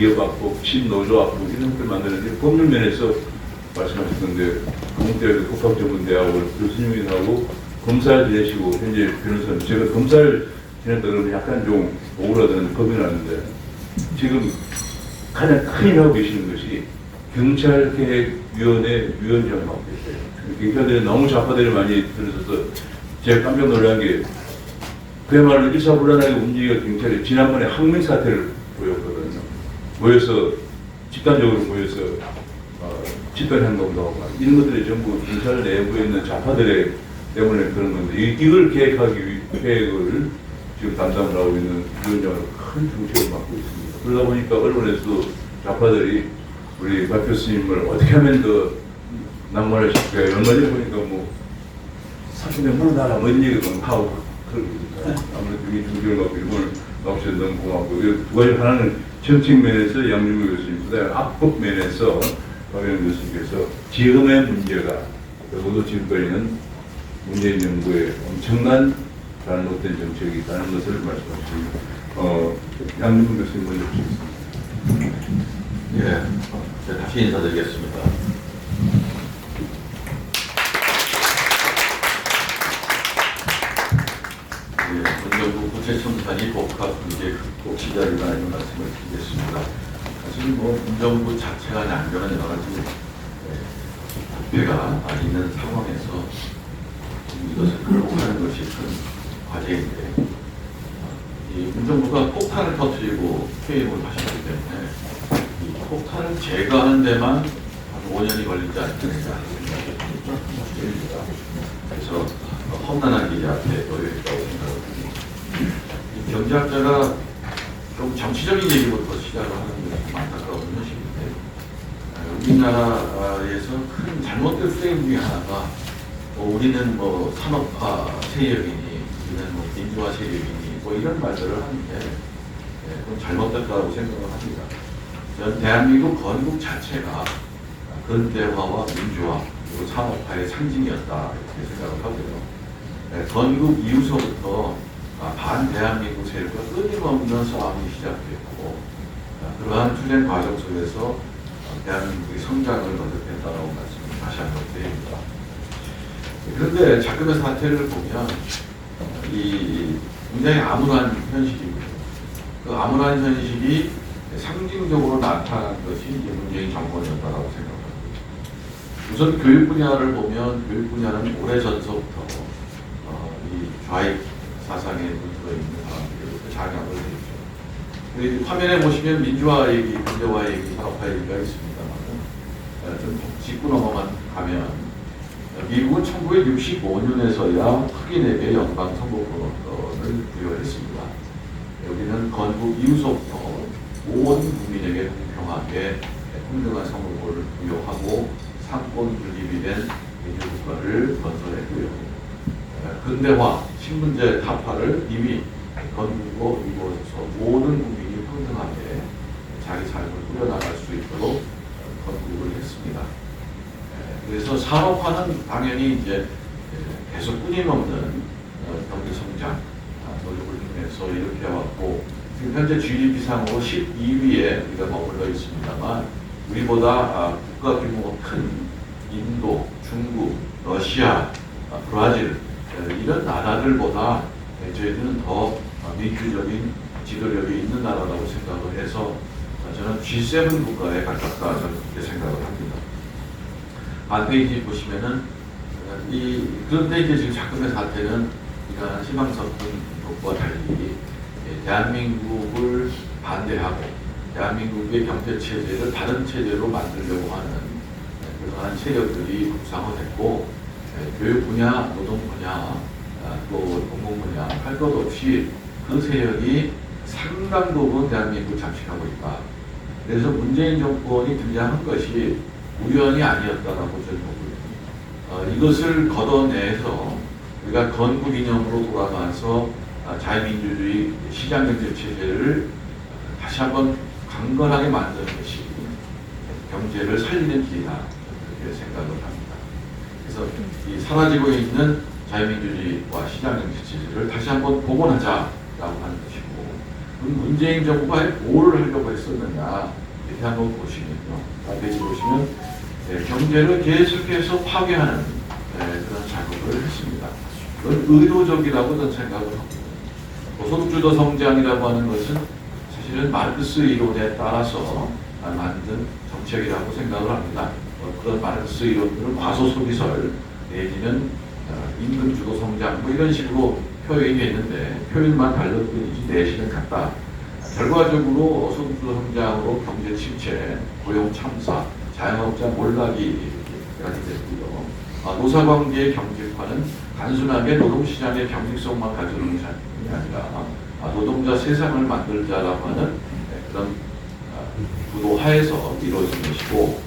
기업합법, 신노조합법 이런 것들 만드는데 법률 면에서 말씀하셨던데 공대에도 국학전문대학을 교수님이하고 검사를 지내시고 현재 변호사님 제가 검사를 지냈다 그러면 약간 좀 오그라드는 겁이 나는데 지금 가장 큰 일을 하고 계시는 것이 경찰개혁위원회 위원장을 맡고 계세요. 경찰들이 너무 좌파들이 많이 들어서서 제가 깜짝 놀란 게 그야말로 일사불란하게 움직이는 경찰이 지난번에 항민 사태를 보였거든요. 모여서 집단적으로 모여서 집단 행동도 하고 이런 것들이 전부 경찰 내부에 있는 좌파들의 때문에 그런 건데 이걸 계획을 지금 담당을 하고 있는 위원장으로 큰 중책을 맡고 있습니다. 그러다 보니까 언론에서도 좌파들이 우리 박 교수님을 어떻게 하면 더 낭만을 시킬까요? 얼마 전에 보니까 뭐 사실은 물어달라 뭐 이런 얘기가 막 하고 그러니까 아무래도 이 중책을 갖고 일본을 나오셔서 너무 고맙고 두 가지 하나는 정책 면에서 양준구 교수님, 그다음에 악법 면에서 박영현 교수님께서 지금의 문제가 적어도 지금까지는 문재인 정부의 엄청난 잘못된 정책이 있다는 것을 말씀하십니다. 양준구 교수님 먼저 보시겠습니다. 예, 다시 인사드리겠습니다. 문정부 구체청산이 복합 문제 극복 시작이라는 말씀을 드리겠습니다. 사실 문정부 자체가 남겨놓은 여러 가지 부패가 있는 상황에서 이것을 끌고 가는 것이 큰 과제인데 이 문정부가 폭탄을 터뜨리고 퇴임을 하셨기 때문에 이 폭탄을 제거하는 데만 한 5년이 걸리지 않겠는가 그래서 험난한 길이 앞에 놓여있다고 생각합니다. 이 경제학자가 좀 정치적인 얘기부터 시작을 하는 것이 좀 안타까운 현실인데 우리나라에서 큰 잘못된 프레임 중에 하나가 우리는 산업화 세력이니 우리는 민주화 세력이니 이런 말들을 하는데 좀 잘못됐다고 생각을 합니다. 전 대한민국 건국 자체가 근대화와 민주화 그리고 산업화의 상징이었다 이렇게 생각을 하고요. 건국 이후서부터 반대한민국 세력과 끊임없는 싸움이 시작됐고 그러한 투쟁 과정 속에서 대한민국의 성장을 거듭했다라고 말씀을 다시 한번 드립니다. 그런데 자금의 사태를 보면 이 굉장히 암울한 현실이고요. 그 암울한 현실이 상징적으로 나타난 것이 이제 문재인 정권이었다라고 생각합니다. 우선 교육 분야를 보면 교육 분야는 오래전서부터 이 좌익 사상에 물들어 있는 사람들이 장악을 했죠. 화면에 보시면 민주화 얘기, 근대화 얘기, 산업화 얘기가 있습니다만 좀 짚고 넘어만 가면 미국은 1965년에서야 흑인에게 연방 선거권을 부여했습니다. 여기는 건국 이후서부터 온 국민에게 공평하게 평등한 선거권을 부여하고 상권 분립이 된 민주국가를 건설했고요. 근대화, 신분제 타파를 이미 건국으로 이루어져서 모든 국민이 평등하게 자기 삶을 꾸려나갈 수 있도록 건국을 했습니다. 그래서 산업화는 당연히 이제 계속 끊임없는 경제 성장 노력을 통해서 이렇게 해왔고 지금 현재 GDP상으로 12위에 우리가 머물러 있습니다만 우리보다 국가 규모가 큰 인도, 중국, 러시아, 브라질 이런 나라들보다 저희들은 더 민주적인 지도력이 있는 나라라고 생각을 해서 저는 G7 국가에 가깝다 저는 그렇게 생각을 합니다. 반페이지 보시면은 그런데 이제 지금 자금의 사태는 이러한 희망성과 달리 대한민국을 반대하고 대한민국의 경제 체제를 다른 체제로 만들려고 하는 그러한 세력들이 국상화됐고 교육 분야, 노동 분야, 또 공공 분야 할 것 없이 그 세력이 상당 부분 대한민국을 장식하고 있다. 그래서 문재인 정권이 등장한 것이 우연이 아니었다라고 저는 보고요. 이것을 걷어내서 우리가 건국 이념으로 돌아가서 자유민주주의 시장경제 체제를 다시 한번 강건하게 만드는 것이 경제를 살리는 길이다 그렇게 생각을 합니다. 그래서 이 사라지고 있는 자유민주주의와 시장경제 체제를 다시 한번 복원하자라고 하는 것이고 문재인 정부가 뭘 하려고 했었느냐 이렇게 한번 보시면요. 앞에 보시면 경제를 계속해서 파괴하는 그런 작업을 했습니다. 그건 의도적이라고 저는 생각을 합니다. 소득주도 성장이라고 하는 것은 사실은 마르크스 이론에 따라서 만든 정책이라고 생각을 합니다. 그런 마르크스 이론들은 과소소비설 내지는 임금주도 성장 뭐 이런 식으로 표현이 있는데 표현만 다를 뿐이지 내실은 같다. 결과적으로 소득주도 성장으로 경제 침체, 고용 참사, 자영업자 몰락이 됐고요. 노사관계의 경직화는 단순하게 노동시장의 경직성만 가져오는 작품이 아니라 노동자 세상을 만들자라고 하는 그런 구도 하에서 이루어진 것이고,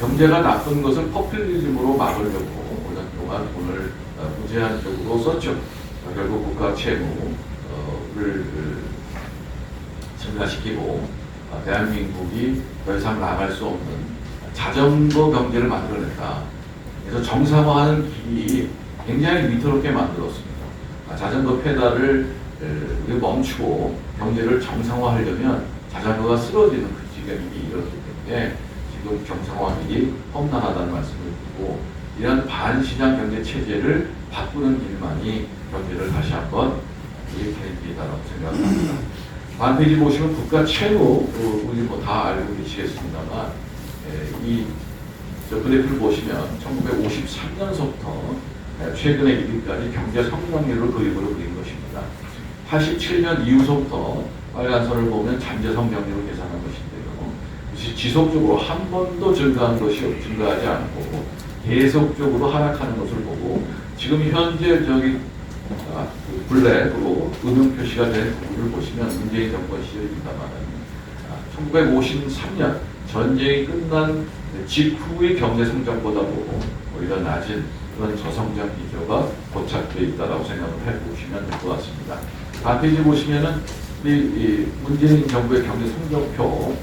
경제가 나쁜 것을 포퓰리즘으로 막으려고 오랜 동안 돈을 무제한적으로 썼죠. 결국 국가 채무를 증가시키고 대한민국이 더 이상 나갈 수 없는 자전거 경제를 만들어냈다. 그래서 정상화하는 길이 굉장히 위태롭게 만들었습니다. 자전거 페달을 멈추고 경제를 정상화하려면 자전거가 쓰러지는 그 지경이 이렇기 때문에 지금 정상화하기 험난하다는 말씀을 드리고, 이런 반시장 경제 체제를 바꾸는 길만이 경제를 다시 한번 일으키는 길이라고 생각합니다. 다음 페이지 보시면 국가 채무, 우리 뭐 다 알고 계시겠습니다만, 저 그래프를 보시면 1953년서부터 최근에 이르기까지 경제 성장률을 그림으로 그린 것입니다. 87년 이후서부터 빨간 선을 보면 잠재 성장률을 계산한 것인데요. 지속적으로 한 번도 증가하지 않고 계속적으로 하락하는 것을 보고, 지금 현재 블랙으로 음영 표시가 된 부분을 보시면 문재인 정권 시절입니다만, 1953년 전쟁이 끝난 직후의 경제 성장보다도 오히려 낮은 그런 저성장 기조가 고착되어 있다고 생각을 해보시면 될 것 같습니다. 다음 페이지 보시면은 이 문재인 정부의 경제 성적표,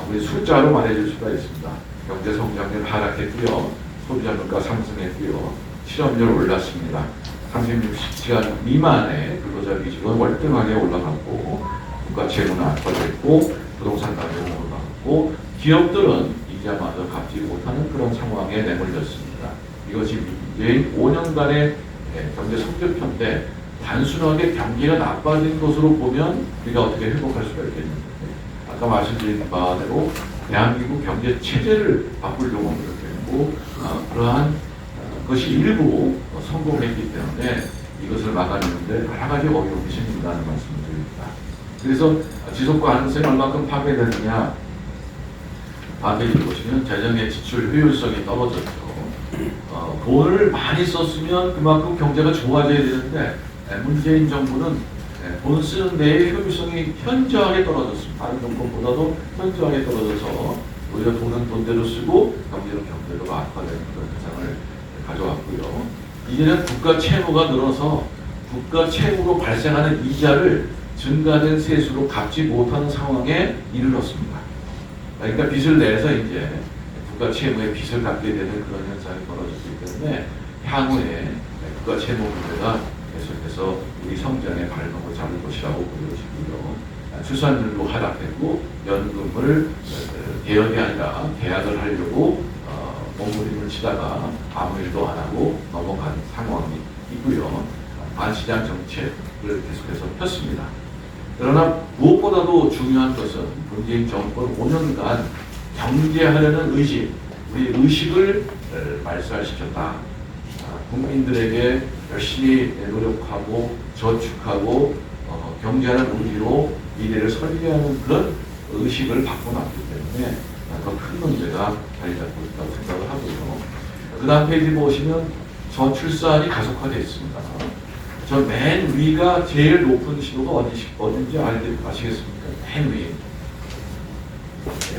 우리 숫자로 말해줄 수가 있습니다. 경제 성장률 하락했고요, 소비자 물가 상승했고요, 실업률 올랐습니다. 36시간 미만의 근로자 기준은 월등하게 올라갔고, 국가 채무는 악화됐고, 부동산 가격은 올라갔고, 기업들은 이자마저 갚지 못하는 그런 상황에 내몰렸습니다. 이것이 문재인 5년간의 경제 성적표인데, 단순하게 경기가 나빠진 것으로 보면 우리가 어떻게 회복할 수가 있겠는데, 아까 말씀드린 바대로 대한민국 경제 체제를 바꾸려고 노력했고, 그러한 것이 일부 성공했기 때문에 이것을 막아내는데 여러 가지 어려움이 생긴다는 말씀을 드립니다. 그래서 지속 가능성이 얼마큼 파괴되느냐, 앞에 보시면 재정의 지출 효율성이 떨어졌죠. 돈을 많이 썼으면 그만큼 경제가 좋아져야 되는데, 문재인 정부는 돈 쓰는 데의 효율성이 현저하게 떨어졌습니다. 다른 정권보다도 현저하게 떨어져서 오히려 돈은 돈대로 쓰고 경제는 경제로 악화되는 그런 현상을 가져왔고요. 이제는 국가 채무가 늘어서 국가 채무로 발생하는 이자를 증가된 세수로 갚지 못하는 상황에 이르렀습니다. 그러니까 빚을 내서 이제 국가 채무에 빚을 갚게 되는 그런 현상이 벌어졌기 때문에 향후에 국가 채무 문제가 계속해서 우리 성장의 발목을 잡을 것이라고 보여지고요. 출산율도 하락했고, 연금을 개혁이 아니라 계약을 하려고 몸부림을 치다가 아무 일도 안 하고 넘어간 상황이 있고요. 반시장 정책을 계속해서 폈습니다. 그러나 무엇보다도 중요한 것은 문재인 정권 5년간 경제하려는 의식, 우리 의식을 말살시켰다. 국민들에게 열심히 노력하고 저축하고 경제하는 의지로 미래를 설계하는 그런 의식을 바꿔놨기 때문에 더 큰 문제가 자리 잡고 있다고 생각을 하고요. 그 다음 페이지 보시면 저출산이 가속화되어 있습니다. 저 맨 위가 제일 높은 시도가 어딘지 아시겠습니까? 맨 위.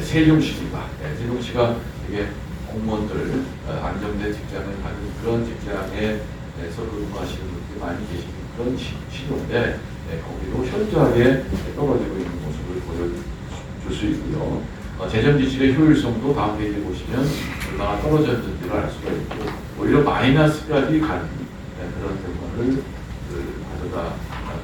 세종시입니다. 세종시가 되게 공무원들 안정된 직장을 가진 그런 직장에서 근무하시는 분들이 많이 계시는 그런 시도인데, 거기도 현저하게 떨어지고 있는 모습을 보여줄 수 있고요. 재정 지출의 효율성도 다음 페이지 보시면 얼마나 떨어졌는지를 알 수가 있고, 오히려 마이너스까지 간 그런 결과를 가져다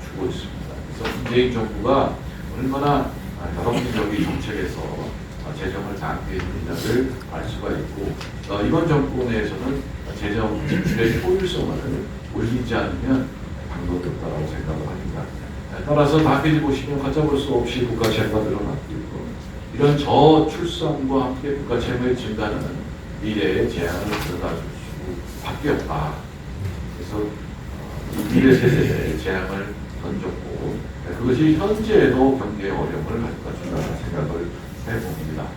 주고 있습니다. 그래서 문재인 정부가 얼마나 여러분들이 정책에서 재정을 낭비했느냐를 알 수가 있고 이번 정권에서는 재정 지출의 효율성을 올리지 않으면 방법이 없다고 생각을 합니다. 따라서 다페이지 보시면 걷잡을 수 없이 국가 채무가 늘어났고 있고 이런 저출산과 함께 국가 채무의 증가는 미래의 재앙을 가져다줄 수밖에 없다. 그래서 이 미래 세대의 재앙을 던졌고 그것이 현재에도 경제의 어려움을 가져다 준다는 생각을 해봅니다.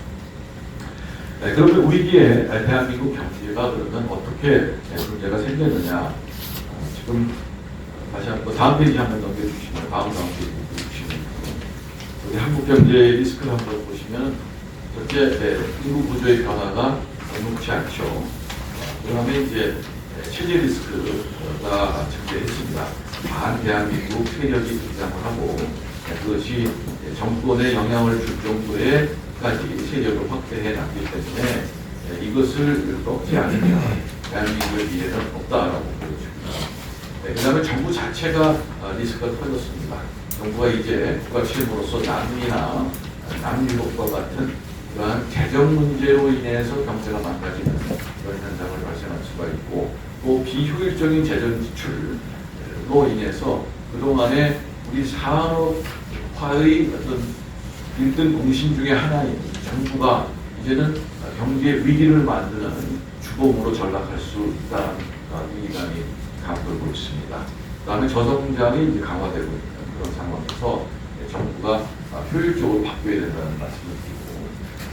그러면 위기에 대한민국 경제가 그러면 어떻게 문제가 생겼느냐? 지금 다시 한번 다음 페이지 한번 넘겨주시면 다음 페이지 넘겨주시면 우리 한국 경제의 리스크를 한번 보시면 첫째 인구 구조의 변화가 녹록지 않죠. 그다음에 이제 체제 리스크가 증대했습니다. 반대한민국 세력이 등장을 하고 그것이 정권에 영향을 줄 정도의까지 세력을 확대해 놨기 때문에 이것을 꺾지 않으면 대한민국의 미래는 없다라고 보여집니다. 그 다음에 정부 자체가 리스크가 커졌습니다. 정부가 이제 국가 책임으로서 난민이나 난민법과 같은 그러한 재정 문제로 인해서 경제가 망가지는 그런 현상을 발생할 수가 있고 또 비효율적인 재정 지출로 인해서 그동안에 우리 산업화의 어떤 1등 공신 중에 하나인 정부가 이제는 경제 위기를 만드는 주범으로 전락할 수 있다는 위기감이 감돌고 있습니다. 그 다음에 저성장이 이제 강화되고 있는 그런 상황에서 정부가 효율적으로 바뀌어야 된다는 말씀을 드리고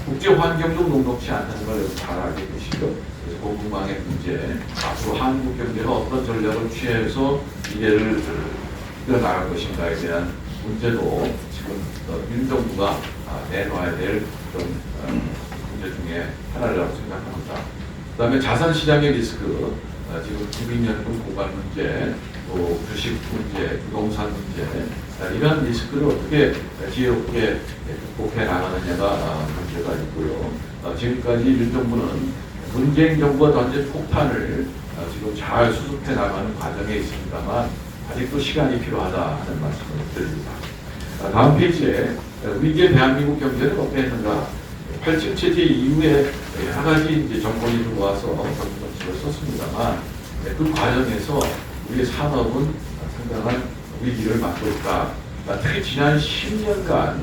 국제 환경도 녹록지 않다는 걸 여러분 잘 알고 계시죠. 그래서 공급망의 문제, 앞으로 한국 경제가 어떤 전략을 취해서 미래를 이끌어나갈 것인가에 대한 문제도 지금 윤 정부가 내놔야 될 그런 문제 중에 하나라고 생각합니다. 그 다음에 자산시장의 리스크, 지금 국민연금 고갈 문제, 또 주식 문제, 부동산 문제, 이런 리스크를 어떻게 지혜롭게 극복해 나가느냐가 문제가 있고요. 지금까지 윤 정부는 문재인 정부가 던진 폭탄을 지금 잘 수습해 나가는 과정에 있습니다만 아직도 시간이 필요하다는 말씀을 드립니다. 다음 페이지에 위기의 대한민국 경제를 어떻게 했는가? 8.7 체제 이후에 여러 가지 이제 정권이 들어와서 정책을 썼습니다만 그 과정에서 우리 산업은 상당한 위기를 맞고 있다. 특히 지난 10년간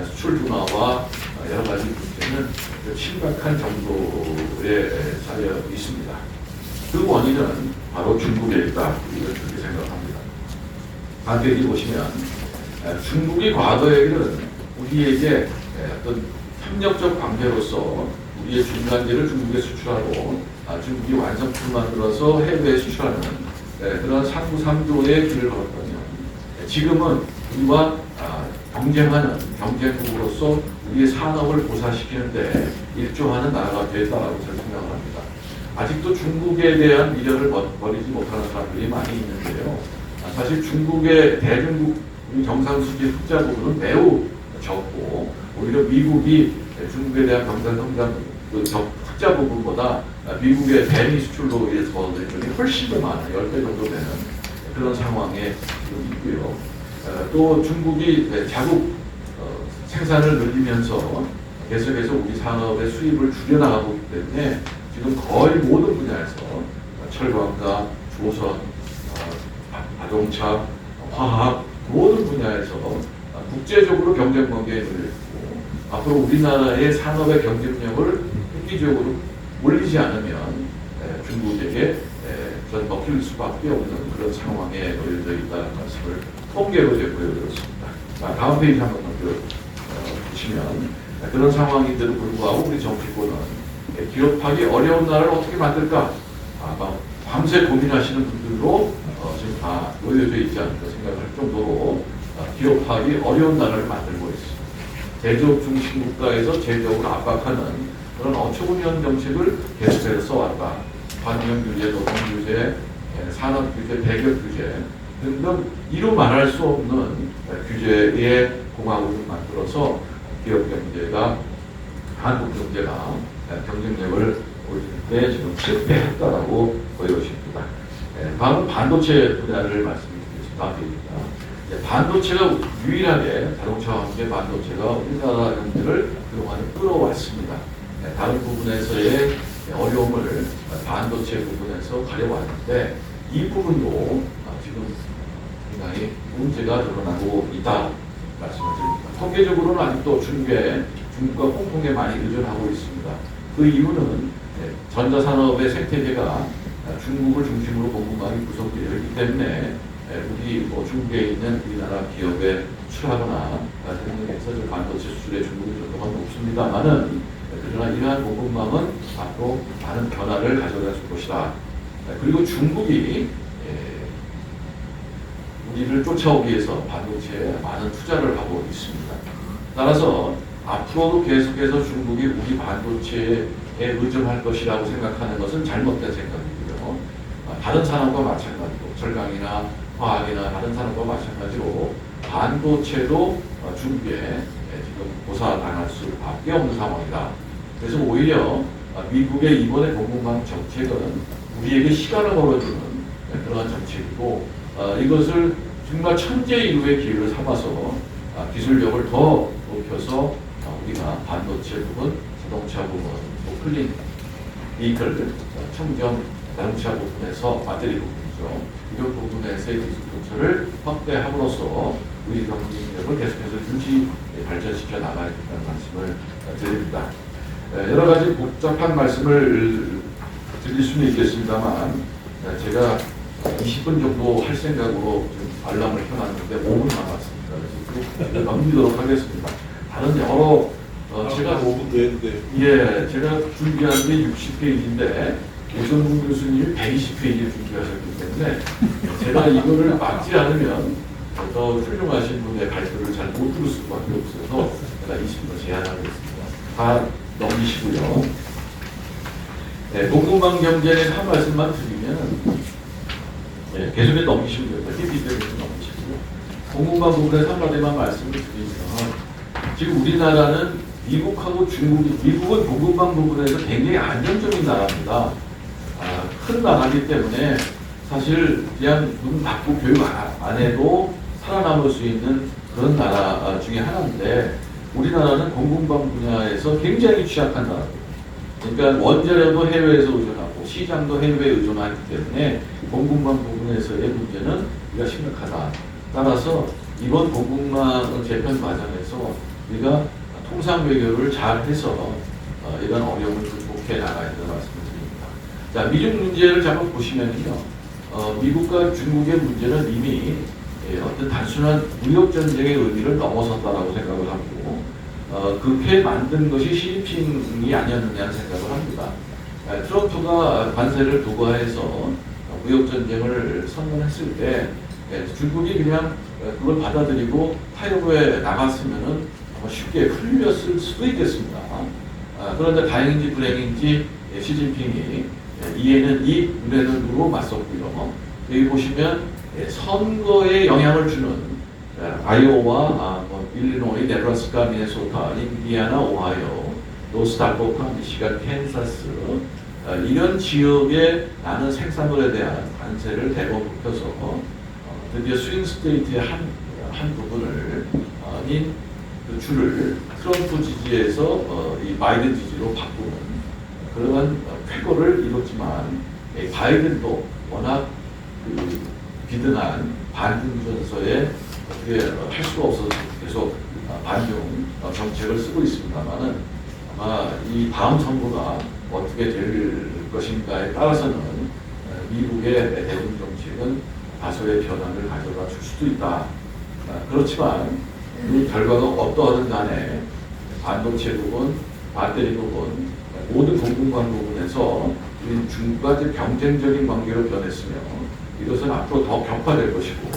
수출 둔화와 여러 가지 문제는 심각한 정도에 쌓여 있습니다. 그 원인은 바로 중국에 있다. 이걸 그렇게 생각합니다. 다음 페이지 보시면 중국이 과거에는 우리에게 어떤 협력적 관계로서 우리의 중간재를 중국에 수출하고 중국이 완성품을 만들어서 해외에 수출하는 그런 상부 3조의 길을 걸었거든요. 지금은 우리와 경쟁하는 경쟁국으로서 우리의 산업을 보살시키는데 일조하는 나라가 됐다고 저는 생각을 합니다. 아직도 중국에 대한 미련을 버리지 못하는 사람들이 많이 있는데요. 사실 중국의 대중국 경상수지 흑자 부분은 매우 적고 오히려 미국이 중국에 대한 경상 성장 흑자 부분보다 미국의 대미 수출로 인해서 벌어들인 돈이 훨씬 더 많아요. 10배 정도 되는 그런 상황에 지금 있고요. 또 중국이 자국 생산을 늘리면서 계속해서 우리 산업의 수입을 줄여나가고 있기 때문에 지금 거의 모든 분야에서 철강과 조선, 자동차, 화학 모든 분야에서 국제적으로 경쟁 관계에 놓여있고 앞으로 우리나라의 산업의 경쟁력을 획기적으로 올리지 않으면 중국에게 전 먹힐 수밖에 없는 그런 상황에 놓여져 있다는 말씀을 통계로 보여드렸습니다. 다음 페이지 한번 보시면 그런 상황인데도 불구하고 우리 정치권은 기업하기 어려운 나라를 어떻게 만들까 밤새 고민하시는 분들로 지금 다 놓여져 있지 않을까 생각할 정도로 기업하기 어려운 나라를 만들고 있습니다. 제조업 중심 국가에서 제조업을 압박하는 그런 어처구니없는 정책을 계속해서 써왔다. 환경 규제, 노동 규제, 산업 규제, 배급 규제 등등 이루 말할 수 없는 규제의 공화국을 만들어서 기업 경제가 한국 경제가 경쟁력을 올릴 때 지금 실패했다라고 보여집니다. 다음은 반도체 분야를 말씀드리겠습니다. 반도체가 유일하게 자동차와 함께 반도체가 우리나라 경제를 그동안에 끌어왔습니다. 다른 부분에서의 어려움을 반도체 부분에서 가려왔는데 이 부분도 지금 굉장히 문제가 드러나고 있다 말씀을 드립니다. 통계적으로는 아직도 중국과 홍콩에 많이 의존하고 있습니다. 그 이유는 전자산업의 생태계가 중국을 중심으로 공급망이 구성되어 있기 때문에 우리 중국에 있는 우리나라 기업에 수출하거나 등등해서 반도체 수출의 중국이 정도가 높습니다만은 그러나 이러한 공급망은 앞으로 많은 변화를 가져다 줄 것이다. 그리고 중국이 우리를 쫓아오기 위해서 반도체에 많은 투자를 하고 있습니다. 따라서 앞으로도 계속해서 중국이 우리 반도체에 의존할 것이라고 생각하는 것은 잘못된 생각이고요. 다른 산업과 마찬가지로 절강이나 화학이나 다른 산업과 마찬가지로 반도체도 중국에 지금 고사당할 수밖에 없는 상황이다. 그래서 오히려 미국의 이번의 공급망 정책은 우리에게 시간을 벌어주는 그런 정책이고 이것을 정말 천재인후의 기회를 삼아서 기술력을 더 높여서 우리가 반도체 부분, 자동차 부분, 클린 비클, 청정 자동차 부분에서 배터리 부분이죠. 이런 부분에서의 기술 근처를 확대함으로써 우리 경쟁력을 계속해서 유지 발전시켜 나가야 된다는 말씀을 드립니다. 여러 가지 복잡한 말씀을 드릴 수는 있겠습니다만 제가 20분 정도 할 생각으로 좀 알람을 켜놨는데 5분 남았습니다. 그래서 넘기도록 하겠습니다. 다른 여러 제가 5분 됐는데 제가 준비한 게 60페이지인데 오정훈 교수님이 120페이지를 준비하셨기 때문에 제가 이거를 막지 않으면 더 훌륭하신 분의 발표를 잘 못 들을 수밖에 없어서 제가 20분 제한하겠습니다. 다 넘기시고요. 공급망 경제에 대해서 한 말씀만 드리면 계속해서 넘기시면 됩니다. PPT를 넘기시고요. 공급망 부분에서 한마디만 말씀을 드리면 지금 우리나라는 미국하고 미국은 공급망 부분에서 굉장히 안정적인 나라입니다. 큰 나라이기 때문에 사실 그냥 눈 닫고 교육 안 해도 살아남을 수 있는 그런 나라 중에 하나인데 우리나라는 공급망 분야에서 굉장히 취약한 나라입니다. 그러니까 원자력도 해외에서 의존하고 시장도 해외에 의존하기 때문에 공급망 부분에서의 문제는 우리가 심각하다. 따라서 이번 공급망 재편 과정에서 우리가 통상 외교를 잘 해서 이런 어려움을 극복해 나가야 된다는 말씀을 드립니다. 자, 미중 문제를 잠깐 보시면요. 미국과 중국의 문제는 이미 어떤 단순한 무역 전쟁의 의미를 넘어섰다라고 생각을 하고 그렇게 만든 것이 시진핑이 아니었느냐는 생각을 합니다. 트럼프가 관세를 부과해서 무역 전쟁을 선언했을 때 중국이 그냥 그걸 받아들이고 타협에 나갔으면은 쉽게 풀렸을 수도 있겠습니다. 그런데 다행인지 불행인지 시진핑이 이에는 이 눈에는 누로 맞섰고요. 여기 보시면 선거에 영향을 주는 아이오와 일리노이, 네브라스카, 미네소타, 인디아나, 오하이오, 노스다코타, 미시간, 캔사스 이런 지역에 나는 생산물에 대한 관세를 대거 높여서 드디어 스윙 스테이트의 한 부분을 그 줄을 트럼프 지지에서 이 바이든 지지로 바꾸는 그러한 쾌거를 이뤘지만 바이든도 워낙 그 비등한 반중 전서에 어떻게 할 수가 없어서 계속 반중 정책을 쓰고 있습니다만은 아마 이 다음 선거가 어떻게 될 것인가에 따라서는 미국의 대중 정책은 다소의 변화를 가져다 줄 수도 있다. 그렇지만 이 결과가 어떠하든 간에 반도체 부분, 배터리 부분, 모든 공급망 부분에서 우리 중국과 경쟁적인 관계로 변했으며 이것은 앞으로 더 격화될 것이고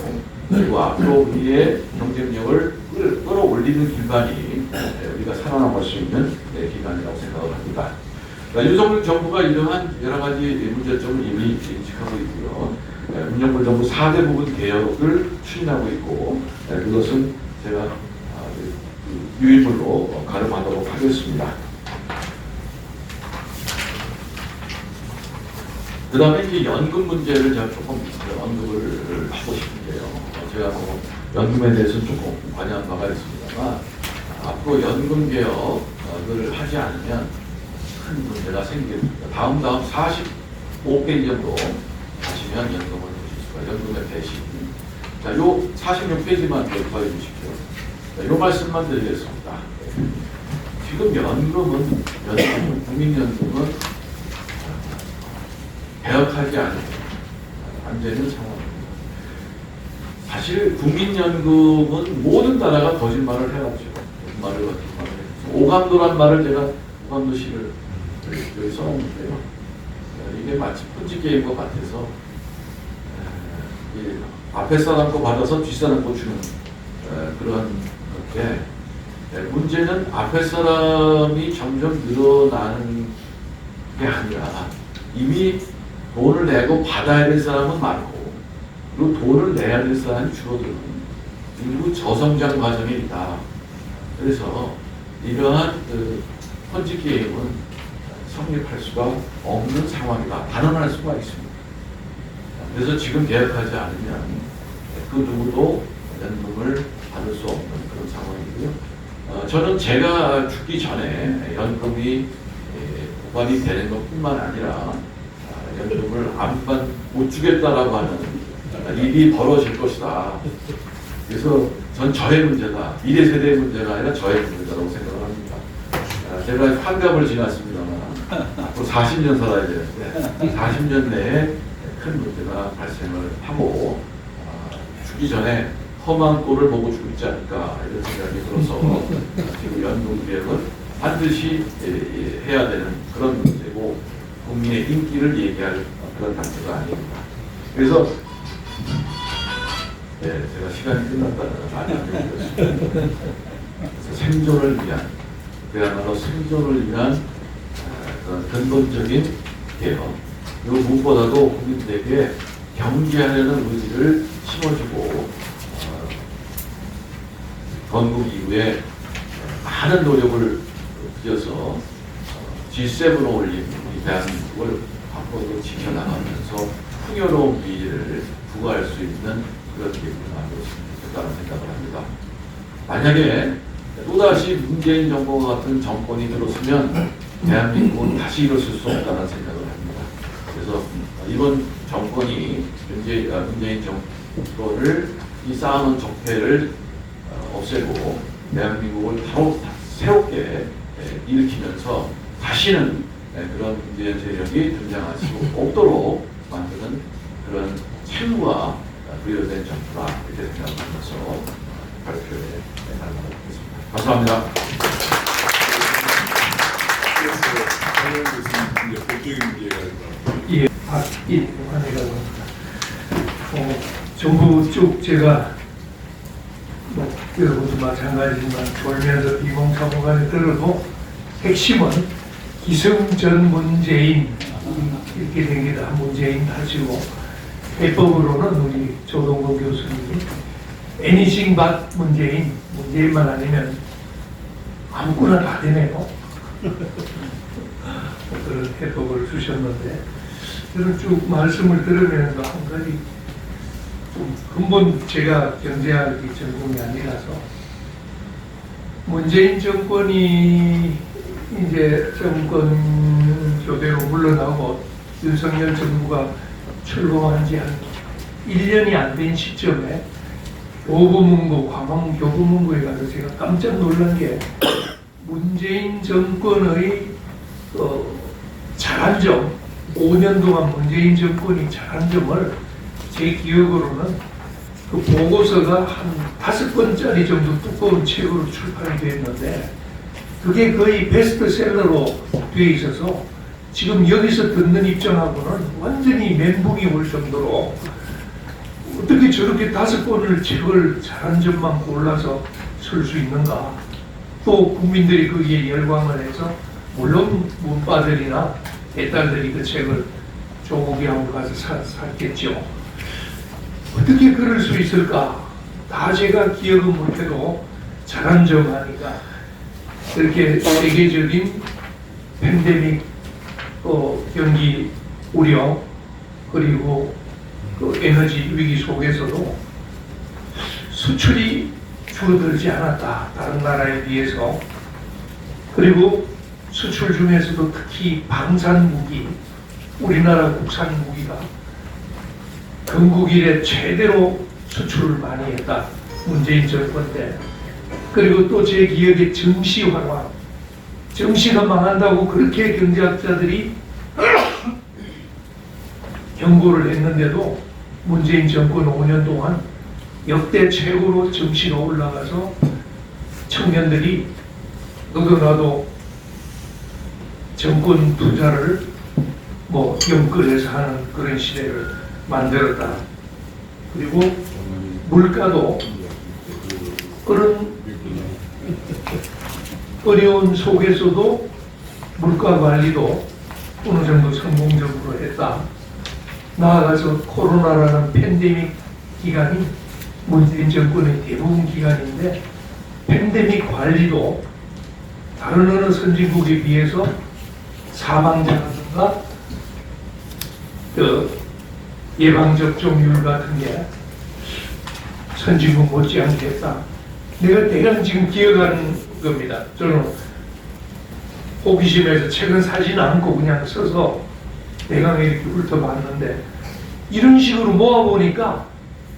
그리고 앞으로 우리의 경쟁력을 끌어올리는 기반이 우리가 살아남을 수 있는 기반이라고 생각을 합니다. 윤석열 정부가 이러한 여러 가지 문제점을 이미 인식하고 있고요. 문정부 정부 4대 부분 개혁을 추진하고 있고 그것은 제가 유인물로 가름하도록 하겠습니다. 그 다음에 이제 연금 문제를 제가 조금 언급을 하고 싶은데요. 제가 뭐 연금에 대해서는 조금 관여한 바가 있습니다만, 앞으로 연금 개혁을 하지 않으면 큰 문제가 생깁니다. 다음 45페이지 정도 가시면 연금을 보실 수가, 연금의 배신. 자, 요 46페이지만 더해 주십시오. 자, 요 말씀만 드리겠습니다. 지금 연금은, 국민연금은 개혁하지 않으면 안 되는 상황입니다. 사실 국민연금은 모든 나라가 거짓말을 해왔죠. 거짓말을 했죠. 오감도란 말을 제가 오감도식을 여기 써놓는데요. 이게 마치 펀치 게임과 같아서 앞에 사람 거 받아서 뒷 사람 거 주는 그런 건데, 문제는 앞에 사람이 점점 늘어나는 게 아니라 이미 돈을 내고 받아야 될 사람은 많고, 그리고 돈을 내야 될 사람이 줄어드는 일부 저성장 과정에 있다. 그래서 이러한 펀치 게임은 성립할 수가 없는 상황이다. 단언할 수가 있습니다. 그래서 지금 개혁하지 않으면 그 누구도 연금을 받을 수 없는 그런 상황이고요. 저는 제가 죽기 전에 연금이 고갈이 되는 것뿐만 아니라 연금을 못 주겠다라고 하는 일이 벌어질 것이다. 그래서 전 저의 문제다. 미래 세대의 문제가 아니라 저의 문제다라고 생각을 합니다. 제가 환갑을 지났습니다만 앞으로 40년 살아야 되는데 40년 내에 큰 문제가 발생을 하고 죽기 전에 험한 꼴을 보고 죽지 않을까 이런 생각이 들어서 지금 연금 개혁은 반드시 해야 되는 그런 문제고, 국민의 인기를 얘기할 그런 단체가 아닙니다. 그래서 제가 시간이 끝났다는 많이 알려드렸습니다. 그래서 생존을 위한, 그야말로 생존을 위한 그런 근본적인 개혁, 그리고 무엇보다도 국민들에게 경제하려는 의지를 심어주고, 건국 이후에 많은 노력을 들여서 G7 어울림 이 대한민국을 앞으로도 지켜나가면서 풍요로운 미래를 부과할 수 있는 그런 계획을 만들었으면 좋겠다는 생각을 합니다. 만약에 또다시 문재인 정부와 같은 정권이 들어서면 대한민국은 다시 일어설 수 없다는 생각을 합니다. 그래서 이번 정권이 문재인 정권을 이 쌓아놓은 적폐를 없애고 대한민국을 바로 새롭게 일으키면서 다시는 그런 문재인 세력이 등장할 수 없도록 만드는 그런 책무가 부여된 정부다, 이렇게 생각하면서 발표에 나가도록 하겠습니다. 감사합니다. 예, 박일환이라고 합니다. 정부 쭉 제가 여러분도 마찬가지지만 돌면서 비몽사몽간에 들어도 핵심은 기승전 문재인 이렇게 된 게 다 문재인 탓이고, 해법으로는 우리 조동근 교수님이 anything but 문재인만 아니면 아무거나 다 되네요. 그런 해법을 주셨는데, 저는 쭉 말씀을 들으면서 한 가지 좀 근본, 제가 경제학이 전공이 아니라서, 문재인 정권이 이제 정권 교대로 물러나고 윤석열 정부가 출범한 지 한 1년이 안 된 시점에 교부문고, 광화문 교부문고에 가서 제가 깜짝 놀란 게, 문재인 정권의 잘한 점, 5년 동안 문재인 정권이 잘한 점을 제 기억으로는 그 보고서가 한 5권짜리 정도 두꺼운 책으로 출판이 됐는데, 그게 거의 베스트셀러로 되어 있어서 지금 여기서 듣는 입장하고는 완전히 멘붕이 올 정도로, 어떻게 저렇게 5권을 책을 잘한 점만 골라서 쓸 수 있는가. 또 국민들이 거기에 열광을 해서, 물론 문바들이나 애딸들이 그 책을 조국이하고 가서 샀겠죠. 어떻게 그럴 수 있을까? 다 제가 기억은 못해도 잘한 점 하니까, 이렇게 세계적인 팬데믹, 경기 우려, 그리고 그 에너지 위기 속에서도 수출이 줄어들지 않았다. 다른 나라에 비해서. 그리고 수출 중에서도 특히 방산 무기, 우리나라 국산 무기가 건국 이래 최대로 수출을 많이 했다. 문재인 정권 때. 그리고 또 제 기억에 정시황황, 정시가 망한다고 그렇게 경제학자들이 경고를 했는데도 문재인 정권 5년 동안 역대 최고로 정시가 올라가서 청년들이 너도 나도 정권 투자를 뭐 영끌해서 하는 그런 시대를 만들었다. 그리고 물가도 그런 어려운 속에서도 물가 관리도 어느 정도 성공적으로 했다. 나아가서 코로나라는 팬데믹 기간이 문재인 정권의 대부분 기간인데 팬데믹 관리도 다른 어느 선진국에 비해서 사망자라든가 그 예방접종률 같은 게 선진국 못지않게 했다. 내가 대략 지금 기억하는 겁니다. 저는 호기심에서 책은 사진 않고 그냥 써서 대강 이렇게 훑어봤는데 이런 식으로 모아보니까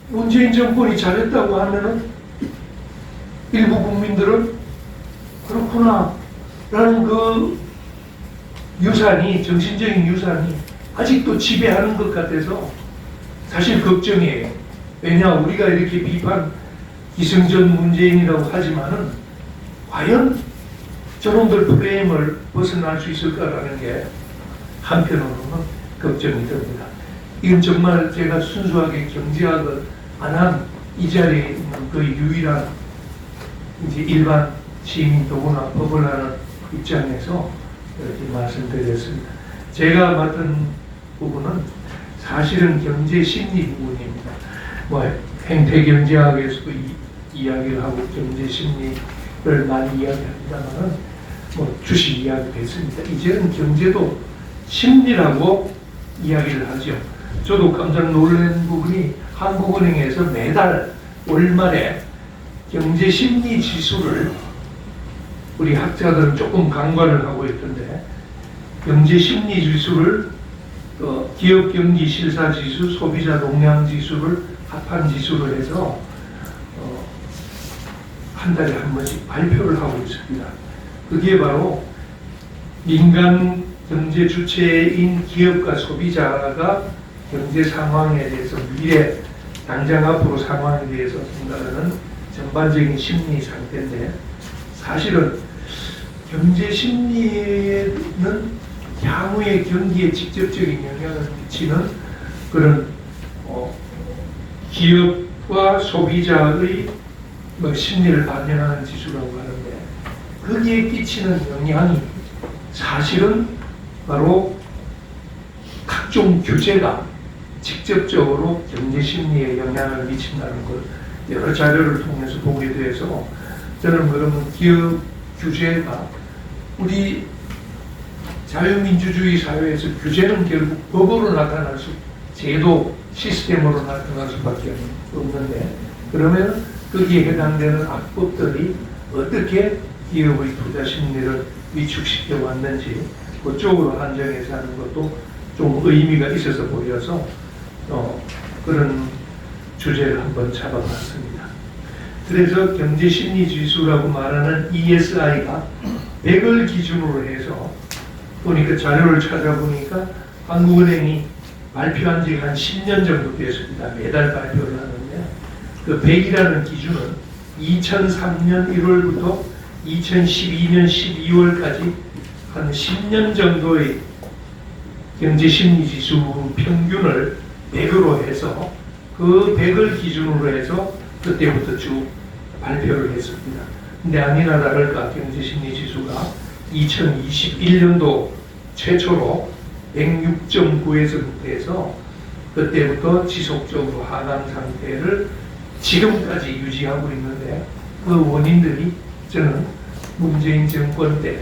문재인 정권이 잘했다고 하면은 일부 국민들은 그렇구나 라는 그 유산이, 정신적인 유산이 아직도 지배하는 것 같아서 사실 걱정이에요. 왜냐, 우리가 이렇게 비판 기승전 문재인이라고 하지만은 과연 저놈들 프레임을 벗어날 수 있을까라는 게 한편으로는 걱정이 됩니다. 이건 정말 제가 순수하게 경제학을 안 한 이 자리에 있는 그 유일한 이제 일반 시민 더구나 법을 하는 입장에서 이렇게 말씀드렸습니다. 제가 맡은 부분은 사실은 경제 심리 부분입니다. 뭐 행태 경제학에서도 이야기를 하고 경제 심리를 많이 이야기합니다만은 뭐 주식 이야기도 했습니다. 이제는 경제도 심리라고 이야기를 하죠. 저도 깜짝 놀란 부분이 한국은행에서 매달 월말에 경제 심리 지수를 우리 학자들은 조금 간과를 하고 있던데 경제 심리 지수를 기업 경기 실사 지수, 소비자 동향 지수를 합한 지수를 해서 한 달에 한 번씩 발표를 하고 있습니다. 그게 바로 민간 경제 주체인 기업과 소비자가 경제 상황에 대해서 미래 당장 앞으로 상황에 대해서 생각하는 전반적인 심리 상태인데 사실은 경제 심리에는 향후의 경기에 직접적인 영향을 미치는 그런 기업과 소비자의 심리를 반영하는 지수라고 하는데 거기에 끼치는 영향이 사실은 바로 각종 규제가 직접적으로 경제 심리에 영향을 미친다는 걸 여러 자료를 통해서 보게 돼서 저는 그러면 기업 규제가 우리 자유민주주의 사회에서 규제는 결국 법으로 나타날 수, 제도 시스템으로 나타날 수밖에 없는데 그러면 거기에 해당되는 악법들이 어떻게 기업의 투자 심리를 위축시켜 왔는지 그쪽으로 한정해서 하는 것도 좀 의미가 있어서 보여서 그런 주제를 한번 잡아봤습니다. 그래서 경제심리지수라고 말하는 ESI가 100을 기준으로 해서 보니까 자료를 찾아보니까 한국은행이 발표한 지 한 10년 정도 됐습니다. 매달 발표를 하는데 그 100이라는 기준은 2003년 1월부터 2012년 12월까지 한 10년 정도의 경제심리지수 평균을 100으로 해서 그 100을 기준으로 해서 그때부터 쭉 발표를 했습니다. 근데 아니나 다를까 경제심리지수가 2021년도 최초로 106.9에서부터 해서 그때부터 지속적으로 하강 상태를 지금까지 유지하고 있는데 그 원인들이 저는 문재인 정권 때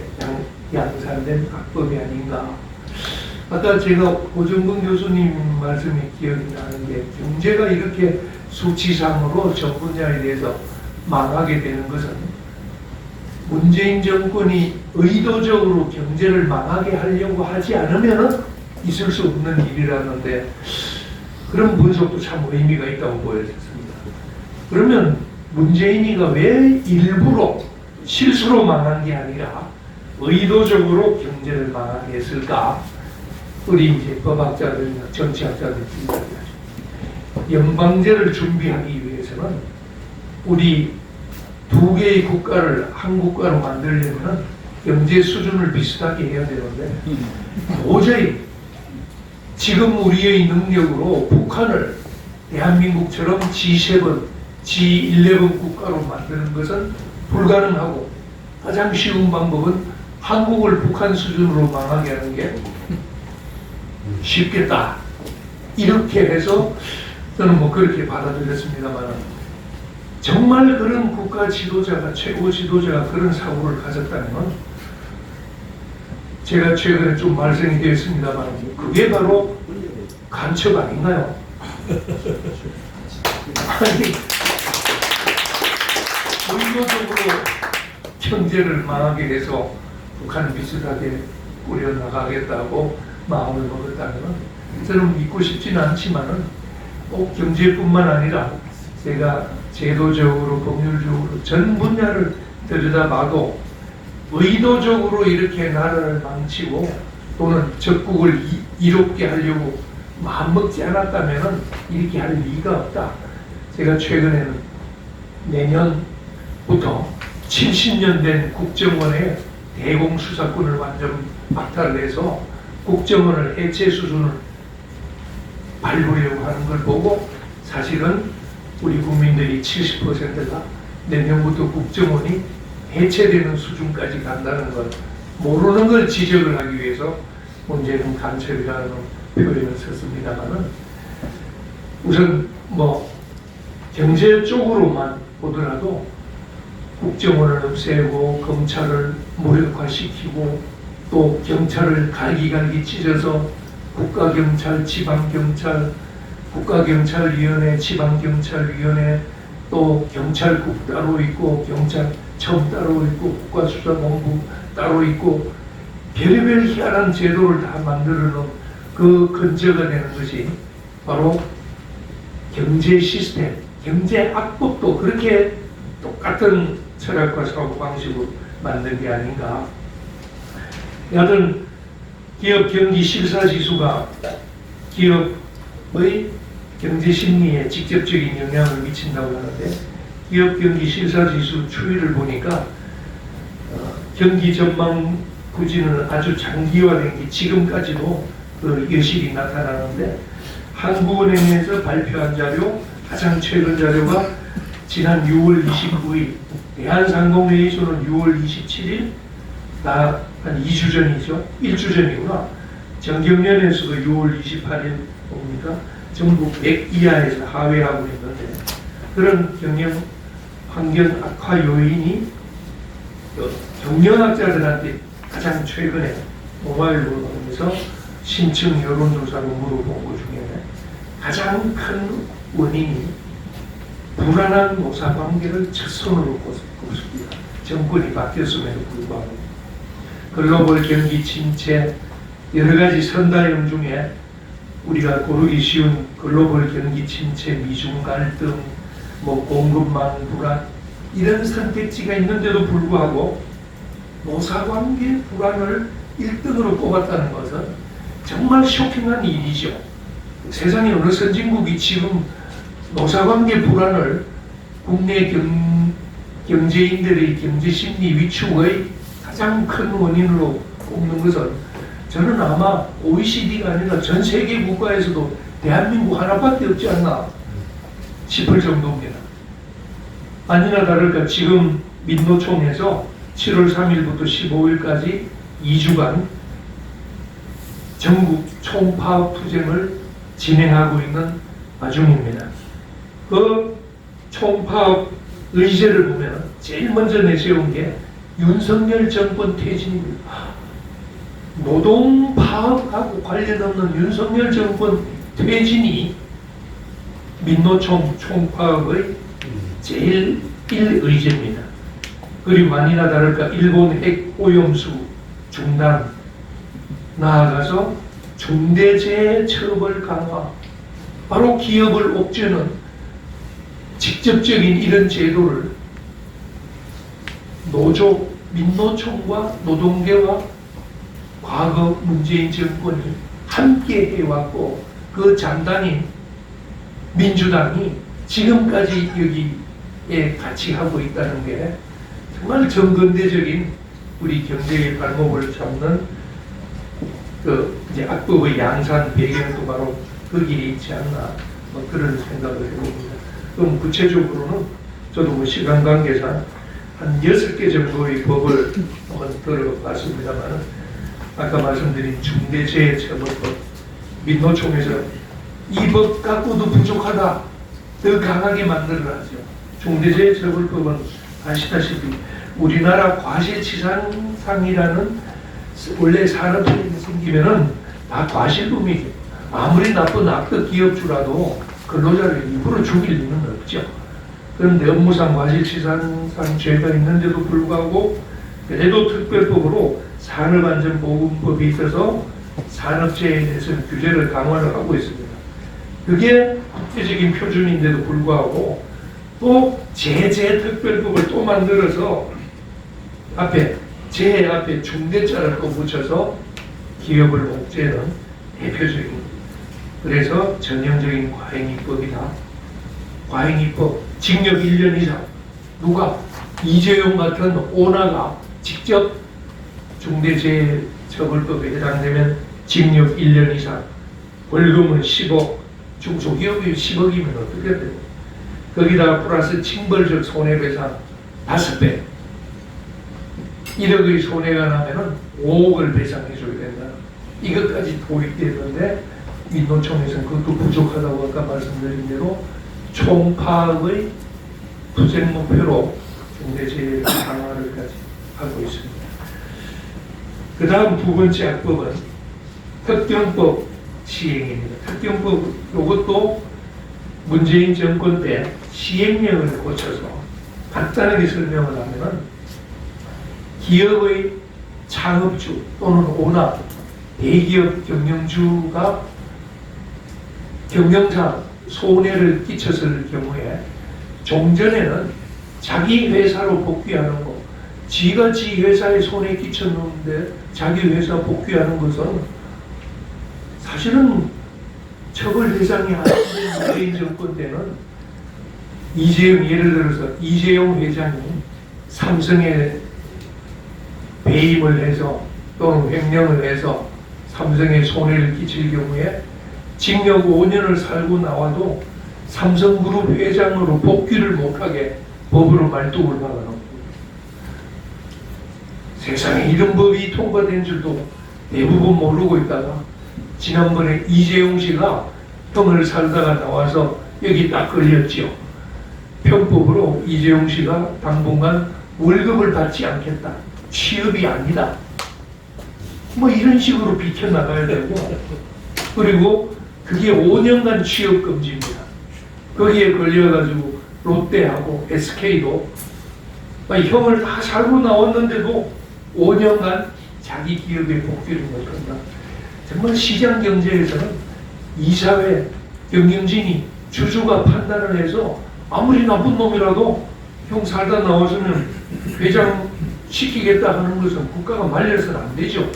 양산된 악법이 아닌가 아까 제가 고정근 교수님 말씀이 기억이 나는 게 경제가 이렇게 수치상으로 전 분야에 대해서 망하게 되는 것은 문재인 정권이 의도적으로 경제를 망하게 하려고 하지 않으면 있을 수 없는 일이라는데 그런 분석도 참 의미가 있다고 보여졌습니다. 그러면 문재인이가 왜 일부러 실수로 망한 게 아니라 의도적으로 경제를 망하게 했을까? 우리 이제 법학자들이나 정치학자들이 이야기하죠. 연방제를 준비하기 위해서는 우리 두 개의 국가를 한 국가로 만들려면 경제 수준을 비슷하게 해야 되는데 도저히 지금 우리의 능력으로 북한을 대한민국처럼 G7, G11 국가로 만드는 것은 불가능하고 가장 쉬운 방법은 한국을 북한 수준으로 망하게 하는 게 쉽겠다. 이렇게 해서 저는 뭐 그렇게 받아들였습니다만 정말 그런 국가 지도자가 최고 지도자가 그런 사고를 가졌다면 제가 최근에 좀 말씀이 되었습니다만 그게 바로 간첩 아닌가요? 아니 의도적으로 경제를 망하게 해서 북한을 비슷하게 꾸려나가겠다고 마음을 먹었다면 저는 믿고 싶지는 않지만은 꼭 경제뿐만 아니라 제가 제도적으로 법률적으로 전 분야를 들여다봐도 의도적으로 이렇게 나라를 망치고 또는 적국을 이롭게 하려고 마음먹지 않았다면 이렇게 할 리가 없다. 제가 최근에는 내년부터 70년 된 국정원의 대공수사권을 완전 박탈해서 국정원을 해체 수준을 밟으려고 하는 걸 보고 사실은 우리 국민들이 70%가 내년부터 국정원이 해체되는 수준까지 간다는 걸 모르는 걸 지적을 하기 위해서 문제는 간첩이라는 표현을 썼습니다만은 우선 뭐 경제 쪽으로만 보더라도 국정원을 없애고 검찰을 무력화시키고 또 경찰을 갈기갈기 찢어서 국가경찰, 지방경찰, 국가경찰위원회, 지방경찰위원회 또 경찰국 따로 있고 경찰청 따로 있고 국가수사본부 따로 있고 별의별 희한한 제도를 다 만들어 놓은 그 근저가 되는 것이 바로 경제 시스템, 경제 악법도 그렇게 똑같은 철학과 사고방식으로 만든 게 아닌가. 여하튼 기업 경기 실사지수가 기업의 경제 심리에 직접적인 영향을 미친다고 하는데 기업 경기 실사지수 추이를 보니까 경기 전망 부진은 아주 장기화된 게 지금까지도 그 여실히 나타나는데 한국은행에서 발표한 자료 가장 최근 자료가 지난 6월 29일 대한상공회의소는 6월 27일 한 2주 전이죠. 1주 전이구나. 정경련에서도 6월 28일 봅니까? 전부 100 이하에서 하회하고 있는데 그런 경영 환경 악화 요인이 경영학자들한테 가장 최근에 모바일로 하면서 신청 여론조사로 물어본 것 중에 가장 큰 원인이 불안한 노사관계를 첫 손으로 꼽습니다. 정권이 바뀌었음에도 불구하고 글로벌 경기 침체 여러 가지 선다형 중에 우리가 고르기 쉬운 글로벌 경기 침체, 미중 갈등, 뭐 공급망 불안 이런 선택지가 있는데도 불구하고 노사관계 불안을 1등으로 꼽았다는 것은 정말 쇼킹한 일이죠. 세상의 어느 선진국이 지금 노사관계 불안을 국내 경제인들의 경제심리 위축의 가장 큰 원인으로 꼽는 것은 저는 아마 OECD가 아니라 전 세계 국가에서도 대한민국 하나밖에 없지 않나 싶을 정도입니다. 아니나 다를까 지금 민노총에서 7월 3일부터 15일까지 2주간 전국 총파업 투쟁을 진행하고 있는 와중입니다. 그 총파업 의제를 보면 제일 먼저 내세운 게 윤석열 정권 퇴진입니다. 노동 파업하고 관련 없는 윤석열 정권 퇴진이 민노총 총파업의 제일 1의제입니다. 그리고 아니나 다를까 일본 핵 오염수 중단, 나아가서 중대재해 처벌 강화, 바로 기업을 옥죄는 직접적인 이런 제도를 노조, 민노총과 노동계와 과거 문재인 정권이 함께 해왔고, 그 장단인 민주당이 지금까지 여기에 같이 하고 있다는 게 정말 정근대적인 우리 경제의 발목을 잡는 그 이제 악법의 양산 배경도 바로 그 길이 있지 않나, 뭐 그런 생각을 해봅니다. 그럼 구체적으로는 저도 뭐 시간 관계상 한 6개 정도의 법을 한번 들어봤습니다만, 아까 말씀드린 중대재해처벌법, 민노총에서 이 법 갖고도 부족하다, 더 강하게 만들어야죠. 중대재해처벌법은 아시다시피 우리나라 과실치상상이라는 원래 산업체가 생기면은 다 과실금이죠. 아무리 나쁜 악덕 기업주라도 근로자를 일부러 죽일 리는 없죠. 그런데 업무상 과실치상상 죄가 있는데도 불구하고 그래도 특별법으로 산업안전보건법이 있어서 산업재해에 대해서는 규제를 강화를 하고 있습니다. 그게 국제적인 표준인데도 불구하고 또 제재특별법을 또 만들어서 앞에 재해 앞에 중대자를 또 붙여서 기업을 옥죄는 대표적인, 그래서 전형적인 과잉입법이다. 과잉입법, 징역 1년 이상. 누가? 이재용 같은 오나가 직접 중대재해처벌법에 해당되면 징역 1년 이상, 벌금은 10억, 중소기업이 10억이면 어떻게 돼요? 거기다가 플러스 징벌적 손해배상 5배. 1억의 손해가 나면은 5억을 배상해줘야 된다. 이것까지 도입되는데 민노총에서는 그것도 부족하다고 아까 말씀드린 대로 총파업의 투쟁 목표로 중대재해 강화를까지 하고 있습니다. 그 다음 두 번째 악법은 특경법 시행입니다. 특경법, 이것도 문재인 정권 때 시행령을 고쳐서 간단하게 설명을 하면은 기업의 창업주 또는 오너, 대기업 경영주가 경영상 손해를 끼쳤을 경우에 종전에는 자기 회사로 복귀하는 거, 지가 지 회사에 손해 끼쳤는데 자기 회사 복귀하는 것은 사실은 처벌 대상이 아닌데 문재인 정권 때는 이재용, 예를 들어서 이재용 회장이 삼성에 배임을 해서 또는 횡령을 해서 삼성에 손해를 끼칠 경우에 징역 5년을 살고 나와도 삼성그룹 회장으로 복귀를 못하게 법으로 말뚝을 박아놓고, 세상에 이런 법이 통과된 줄도 대부분 모르고 있다가 지난번에 이재용 씨가 형을 살다가 나와서 여기 딱 걸렸죠. 편법으로 이재용 씨가 당분간 월급을 받지 않겠다, 취업이 아니다, 뭐 이런 식으로 비켜나가야 되고, 그리고 그게 5년간 취업 금지입니다. 거기에 걸려가지고 롯데하고 SK도 형을 다 살고 나왔는데도 5년간 자기 기업에 복귀를 못한다. 정말 시장 경제에서는 이사회 경영진이 주주가 판단을 해서 아무리 나쁜 놈이라도 형 살다 나와서는 회장 시키겠다 하는 것은 국가가 말려서는 안 되죠.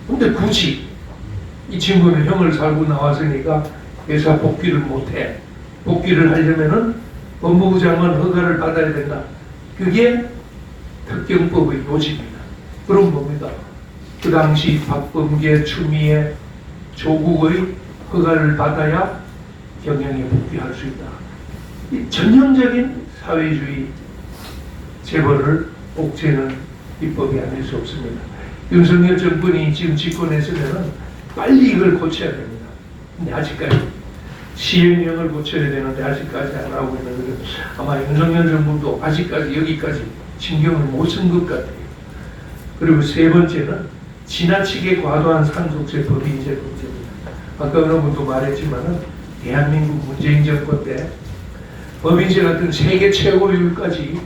근데 굳이 이 친구는 형을 살고 나왔으니까 회사 복귀를 못해. 복귀를 하려면은 법무부 장관 허가를 받아야 된다. 그게 특경법의 요지입니다. 그럼 뭡니까? 그 당시 박범계, 추미애, 조국의 허가를 받아야 경영에 복귀할 수 있다. 이 전형적인 사회주의 재벌을 옥죄는 입법이 아닐 수 없습니다. 윤석열 정권이 지금 집권에 서면은 빨리 이걸 고쳐야 됩니다. 근데 아직까지 시행령을 고쳐야 되는데 아직까지 안 하고 있는 것은 아마 윤석열 정부도 아직까지 여기까지 신경을 못 쓴 것 같아요. 그리고 세 번째는 지나치게 과도한 상속세 법인세 문제입니다. 아까 어느 분도 말했지만은 대한민국 문재인 정권 때 법인세 같은 세계 최고율까지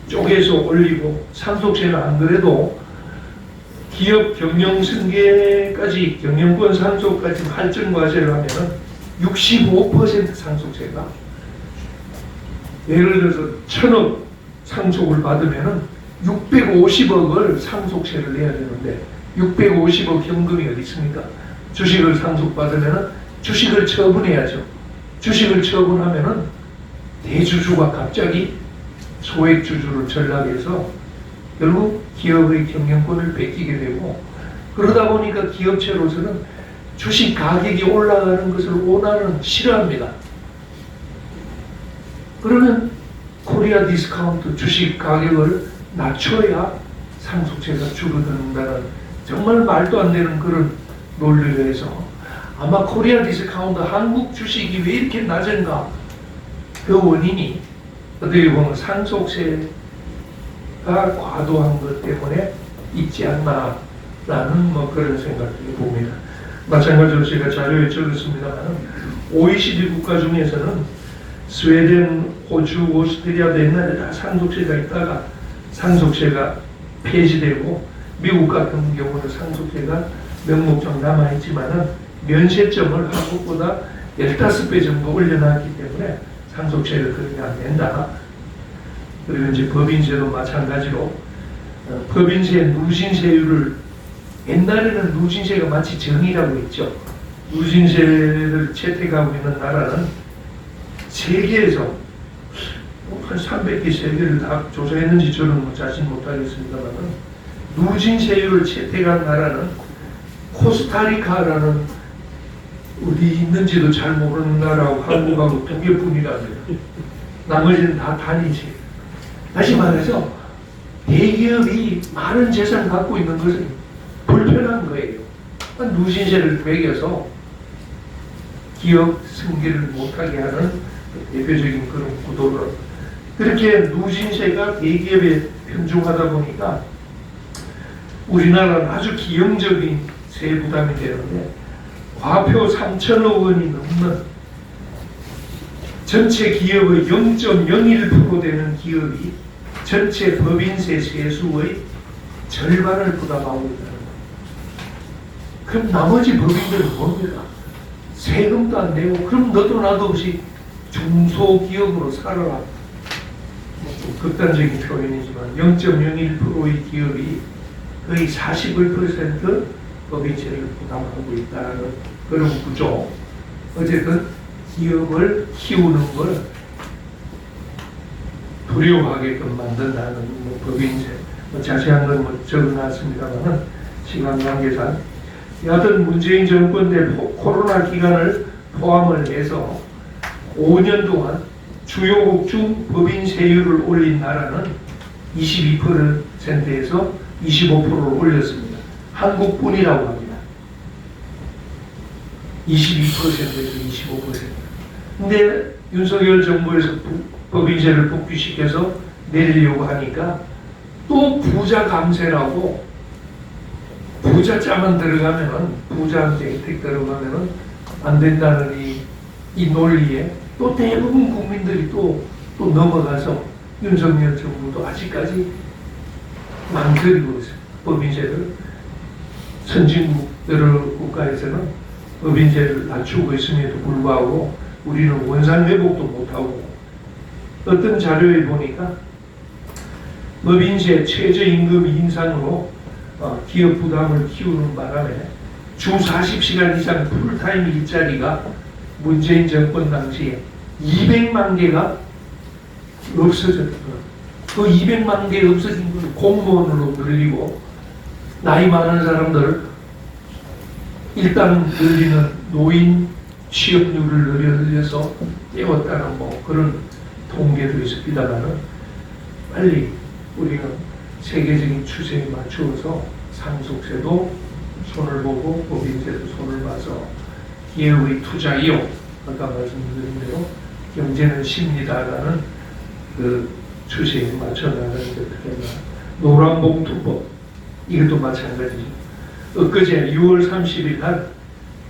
쪼개서 올리고 상속세는 안 그래도 기업 경영승계까지 경영권 상속까지 할증과세를 하면은 65% 상속세가 예를 들어서 1,000억 상속을 받으면은 650억을 상속세를 내야 되는데 650억 현금이 어디 있습니까? 주식을 상속받으면은 주식을 처분해야죠. 주식을 처분하면은 대주주가 갑자기 소액주주를 전락해서 결국 기업의 경영권을 뺏기게 되고, 그러다 보니까 기업체로서는 주식 가격이 올라가는 것을 원하는 싫어합니다. 그러면 코리아 디스카운트 주식 가격을 낮춰야 상속세가 줄어든다는 정말 말도 안 되는 그런 논리를 해서 아마 코리아 디스카운트 한국 주식이 왜 이렇게 낮은가, 그 원인이 어떻게 보면 상속세가 과도한 것 때문에 있지 않나라는 뭐 그런 생각을 봅니다. 마찬가지로 제가 자료에 적었습니다만 OECD 국가 중에서는 스웨덴, 호주, 오스트리아 옛날에 다 상속세가 있다가 상속세가 폐지되고, 미국 같은 경우는 상속세가 명목상 남아있지만은 면세점을 한국보다 15배 정도 올려놨기 때문에 상속세를 그렇게 안 낸다. 그리고 이제 법인세도 마찬가지로 법인세 누진세율을, 옛날에는 누진세가 마치 정의라고 했죠. 누진세를 채택하고 있는 나라는 세계에서 한 300개 세계를 다 조사했는지 저는 뭐 자신 못하겠습니다만 누진세율을 채택한 나라는 코스타리카라는 어디 있는지도 잘 모르는 나라하고 한국하고 2개뿐이라고요. 나머지는 다 단위세. 다시 말해서 대기업이 많은 재산 갖고 있는 것은 불편한 거예요. 누진세를 매겨서 기업 승계를 못하게 하는 대표적인 그런 구도를, 그렇게 누진세가 대기업에 편중하다 보니까 우리나라는 아주 기형적인 세 부담이 되는데, 과표 3천억 원이 넘는 전체 기업의 0.01% 되는 기업이 전체 법인세 세수의 절반을 부담하고 있다는 거예요. 그럼 나머지 법인들은 뭡니까? 세금도 안 내고, 그럼 너도 나도 없이 중소기업으로 살아라. 좀 극단적인 표현이지만 0.01%의 기업이 거의 41% 법인세를 부담하고 있다는 그런 구조. 어쨌든 기업을 키우는 걸 두려워하게끔 만든다는 뭐 법인세. 뭐 자세한 건 뭐 적어놨습니다만은 시간 관계상 여하튼 문재인 정권 때 코로나 기간을 포함을 해서 5년 동안 주요국 중 법인세율을 올린 나라는 22%에서 25%를 올렸습니다. 한국뿐이라고 합니다. 22%에서 25%. 근데 윤석열 정부에서 법인세를 복귀시켜서 내리려고 하니까 또 부자 감세라고, 부자자만 들어가면은, 부자한테 혜택 들어가면은 안 된다는 이 논리에 또 대부분 국민들이 또 넘어가서 윤석열 정부도 아직까지 망설이고 있어요. 법인세를 선진국 여러 국가에서는 법인세를 낮추고 있음에도 불구하고 우리는 원산 회복도 못하고, 어떤 자료에 보니까 법인세 최저임금 인상으로 기업 부담을 키우는 바람에 주 40시간 이상 풀타임 일자리가 문재인 정권 당시에 200만 개가 없어졌더라고요. 그 200만 개 없어진 걸 공무원으로 늘리고, 나이 많은 사람들 일단 늘리는 노인 취업률을 늘려서 떼웠다는 뭐 그런 통계도 있습니다만은, 빨리 우리는 세계적인 추세에 맞추어서 상속세도 손을 보고 법인세도 손을 봐서 기업의 투자 이용, 아까 말씀드린 대로 경제는 쉽니다라는 그 추세에 맞춰 나가는 게 어떻게 하나. 노란봉투법, 이것도 마찬가지죠. 엊그제 6월 30일 날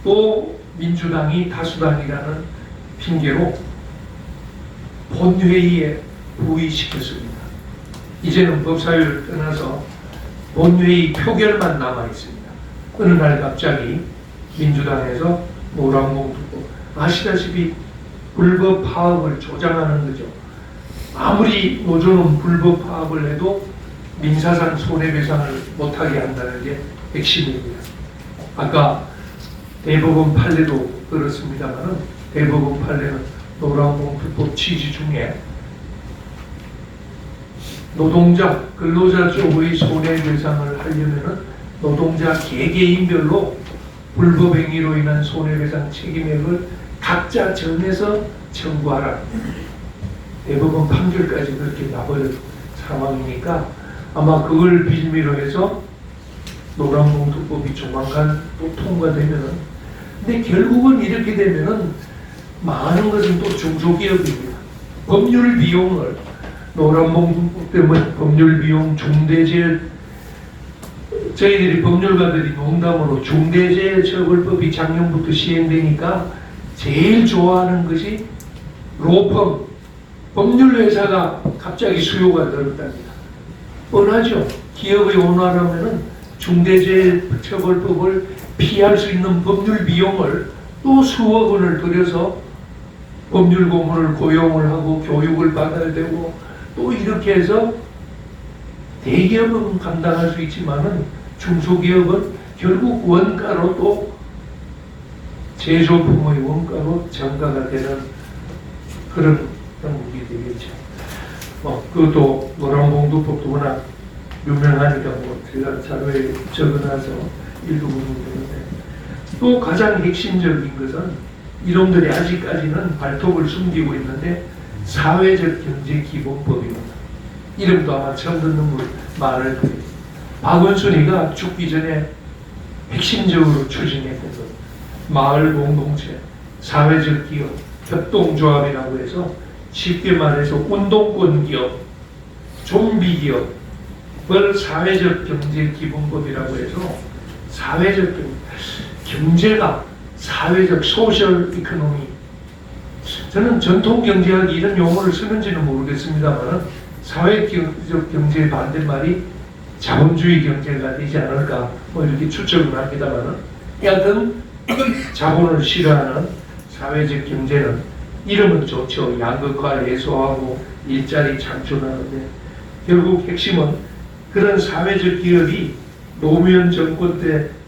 또 민주당이 다수당이라는 핑계로 본회의에 부의시켰습니다. 이제는 법사위를 떠나서 본회의 표결만 남아있습니다. 어느 날 갑자기 민주당에서 노란봉투법, 아시다시피 불법 파업을 조장하는 거죠. 아무리 노조는 불법 파업을 해도 민사상 손해배상을 못하게 한다는 게 핵심입니다. 아까 대법원 판례도 그렇습니다만 대법원 판례는 노란봉투법 취지 중에 노동자, 근로자 쪽의 손해배상을 하려면 노동자 개개인별로 불법 행위로 인한 손해배상 책임액을 각자 정해서 청구하라. 대법원 판결까지 그렇게 나버린 상황이니까 아마 그걸 빌미로 해서 노란봉투법이 조만간 또 통과되면은, 근데 결국은 이렇게 되면은 많은 것은 또 중소기업입니다. 법률 비용을 노란봉투법 때문에 법률 비용 중대재해, 저희들이 법률가들이 농담으로 중대재해처벌법이 작년부터 시행되니까 제일 좋아하는 것이 로펌, 법률회사가 갑자기 수요가 늘었답니다. 뻔하죠. 기업의 원활하면은 중대재해처벌법을 피할 수 있는 법률 비용을 또 수억 원을 들여서 법률 고문을 고용을 하고 교육을 받아야 되고 또 이렇게 해서 대기업은 감당할 수 있지만은 중소기업은 결국 원가로 또 제조품의 원가로 전가가 되는 그런 형국이 되겠죠. 그것도 노란봉투법도 워낙 유명하니까 제가 자료에 적어놔서 읽어보면 되는데, 또 가장 핵심적인 것은 이놈들이 아직까지는 발톱을 숨기고 있는데 사회적 경제 기본법입니다. 이름도 아마 처음 듣는 분 많을 거예요. 박원순이가 죽기 전에 핵심적으로 추진했던 것, 마을 공동체, 사회적 기업, 협동조합이라고 해서 쉽게 말해서 운동권 기업, 좀비 기업을 사회적 경제 기본법이라고 해서 사회적 경제가 사회적 소셜 이코노미, 저는 전통 경제학이 이런 용어를 쓰는지는 모르겠습니다만 사회적 경제의 반대말이 자본주의 경제가 되지 않을까 뭐 이렇게 추측을 합니다만, 여하튼 자본을 싫어하는 사회적 경제는 이름은 좋죠. 양극화 해소하고 일자리 창출하는데 결국 핵심은 그런 사회적 기업이 노무현 정권 때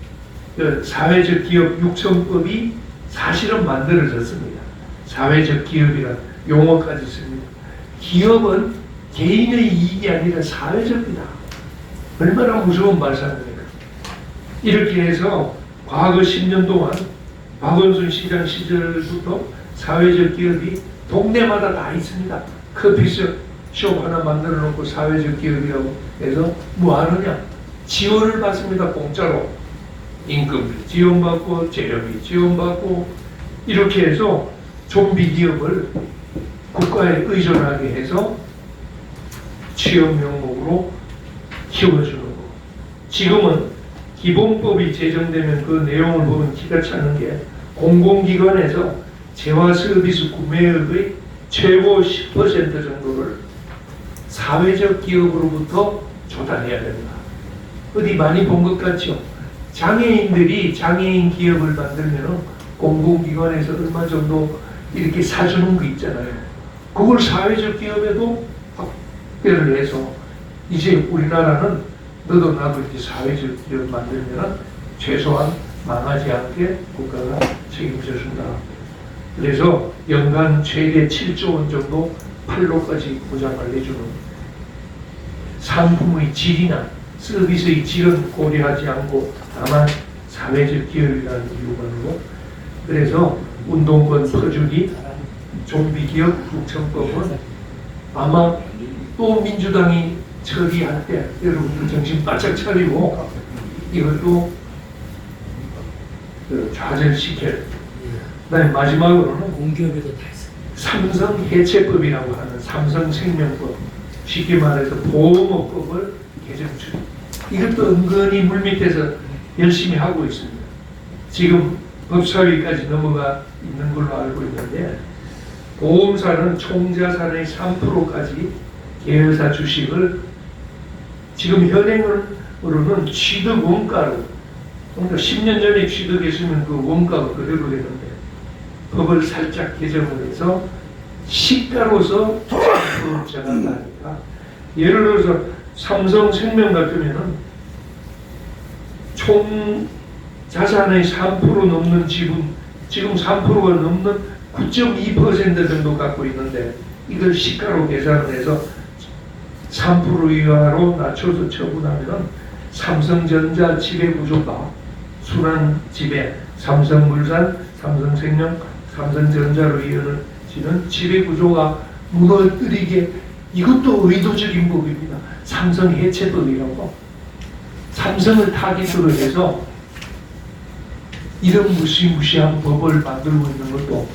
그 사회적 기업 육성법이 사실은 만들어졌습니다. 사회적 기업이란 용어까지 씁니다. 기업은 개인의 이익이 아니라 사회적이다. 얼마나 무서운 말씀입니까? 이렇게 해서 과거 10년 동안 박원순 시장 시절부터 사회적 기업이 동네마다 다 있습니다. 커피숍 하나 만들어 놓고 사회적 기업이라고 해서 뭐 하느냐? 지원을 받습니다. 공짜로. 임금비 지원받고 재료비 지원받고 이렇게 해서 좀비 기업을 국가에 의존하게 해서 취업 명목으로 키워주는 거. 지금은 기본법이 제정되면 그 내용을 보면 기가 차는 게 공공기관에서 재화 서비스 구매액의 최고 10% 정도를 사회적 기업으로부터 조달해야 된다. 어디 많이 본 것 같죠? 장애인들이 장애인 기업을 만들면 공공기관에서 얼마 정도 이렇게 사주는 거 있잖아요. 그걸 사회적 기업에도 확대를 해서 이제 우리나라는 너도 나도 이제 사회적 기업 만들면 최소한 망하지 않게 국가가 책임져 준다. 그래서 연간 최대 7조 원 정도 판로까지 보장을 해주는 상품의 질이나 서비스의 질은 고려하지 않고 다만 사회적 기업이라는 이유만으로, 그래서 운동권 퍼주기, 좀비 기업 육성법은 아마 또 민주당이 처리할 때 여러분들 정신 바짝 차리고 이것도 좌절시킬. 그다음에 마지막으로는 공기업에도 다 있어요. 삼성 해체법이라고 하는 삼성생명법, 쉽게 말해서 보험업법을 개정 중. 이것도 은근히 물밑에서 열심히 하고 있습니다. 지금 법사위까지 넘어가 있는 걸로 알고 있는데 보험사는 총자산의 3%까지 계열사 주식을 지금 현행으로는 취득 원가로, 그러니까 10년 전에 취득했으면 그 원가가 그대로 되는데 법을 살짝 개정을 해서 시가로서 3% 정한다니까. 예를 들어서 삼성생명 같으면은 총 자산의 3% 넘는 지분, 지금 3%가 넘는 9.2% 정도 갖고 있는데 이걸 시가로 계산을 해서 3% 이하로 낮춰서 처분하면 삼성전자 지배구조가 순환 지배, 삼성물산, 삼성생명, 삼성전자로 이어지는 지배구조가 무너뜨리게, 이것도 의도적인 법입니다. 삼성 해체법이라고. 삼성을 타깃으로 해서 이런 무시무시한 법을 만들고 있는 것도